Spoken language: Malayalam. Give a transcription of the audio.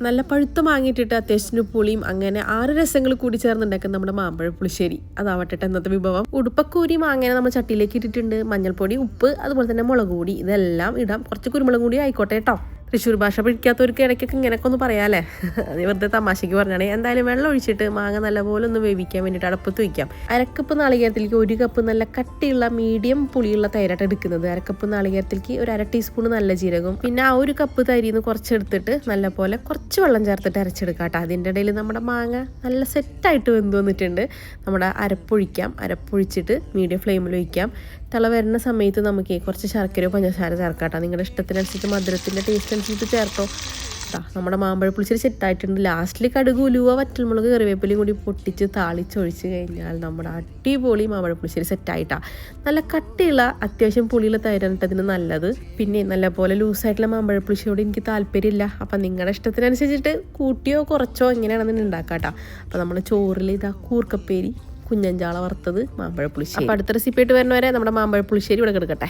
നല്ല പഴുത്ത മാങ്ങിയിട്ടിട്ട് അത്യാവശ്യത്തിന് പുളിയും അങ്ങനെ 6 രസങ്ങൾ കൂടി ചേർന്നുണ്ടാക്കുന്ന നമ്മുടെ മാമ്പഴ പുളിശ്ശേരി. അതാവട്ടെ ഇന്നത്തെ വിഭവം. ഉടുപ്പക്കൂരി മാങ്ങനെ നമ്മൾ ചട്ടിയിലേക്ക് ഇട്ടിട്ടുണ്ട്. മഞ്ഞൾപ്പൊടി, ഉപ്പ്, അതുപോലെ തന്നെ മുളക് പൊടി ഇതെല്ലാം ഇടാം. കുറച്ച് കുരുമുളക് കൂടി ആയിക്കോട്ടെ കേട്ടോ. തൃശ്ശൂർ ഭാഷ പിടിക്കാത്തവർക്ക് ഇടയ്ക്കൊക്കെ ഇങ്ങനെയൊക്കെ ഒന്ന് പറയാല്ലേ. അത് വെറുതെ തമാശയ്ക്ക് പറഞ്ഞാണേ. എന്തായാലും വെള്ളം ഒഴിച്ചിട്ട് മാങ്ങ നല്ലപോലെ ഒന്ന് വേവിക്കാൻ വേണ്ടിയിട്ട് അടുപ്പത്ത് വയ്ക്കാം. 1 കപ്പ് നാളികേരത്തിലേക്ക് 1 കപ്പ് നല്ല കട്ടിയുള്ള മീഡിയം പുളിയുള്ള തൈരായിട്ട് എടുക്കുന്നത്. 1 കപ്പ് നാളികേരത്തിലേക്ക് ഒരു 1/2 ടീസ്പൂൺ നല്ല ജീരകവും പിന്നെ ആ 1 കപ്പ് തൈരിന്ന് കുറച്ചെടുത്തിട്ട് നല്ലപോലെ കുറച്ച് വെള്ളം ചേർത്തിട്ട് അരച്ചെടുക്കാം കേട്ടോ. അതിൻ്റെ ഇടയിൽ നമ്മുടെ മാങ്ങ നല്ല സെറ്റായിട്ട് വെന്ത് വന്നിട്ടുണ്ട്. നമ്മുടെ അരപ്പൊഴിച്ചിട്ട് മീഡിയം ഫ്ലെയിമിൽ വയ്ക്കാം. തിള വരുന്ന സമയത്ത് നമുക്ക് കുറച്ച് ശർക്കരയോ പഞ്ചസാര ചേർക്കാം കേട്ടോ. നിങ്ങളുടെ ഇഷ്ടത്തിനനുസരിച്ച് മധുരത്തിൻ്റെ ടേസ്റ്റ് അനുസരിച്ച് ചേർത്തോ. നമ്മുടെ മാമ്പഴ പുളിശ്ശേരി സെറ്റായിട്ടുണ്ട്. ലാസ്റ്റിൽ കടുക്, ഉലുവ, വറ്റൽമുളക്, കറിവേപ്പിലയും കൂടി പൊട്ടിച്ച് താളിച്ചൊഴിച്ച് കഴിഞ്ഞാൽ നമ്മുടെ അടിപൊളി മാമ്പഴ പുളിശ്ശേരി സെറ്റായിട്ടാണ്. നല്ല കട്ടിയുള്ള അത്യാവശ്യം പുളിയുള്ള തൈരാണിട്ടതിന് നല്ലത്. പിന്നെ നല്ലപോലെ ലൂസായിട്ടുള്ള മാമ്പഴ പുളിശ്ശേരിയോട് എനിക്ക് താല്പര്യമില്ല. അപ്പം നിങ്ങളുടെ ഇഷ്ടത്തിനനുസരിച്ചിട്ട് കൂട്ടിയോ കുറച്ചോ എങ്ങനെയാണെന്ന് ഉണ്ടാക്കാം കേട്ടോ. അപ്പം നമ്മുടെ ചോറിൽ കൂർക്കപ്പേരി, കുഞ്ഞഞ്ചാള വറുത്തത്, മാമ്പഴ പുളിശ്ശേരി. അപ്പം അടുത്ത റെസിപ്പി ആയിട്ട് വരുന്നവരെ നമ്മുടെ മാമ്പഴ പുളിശ്ശേരി ഇവിടെ കിടക്കട്ടെ.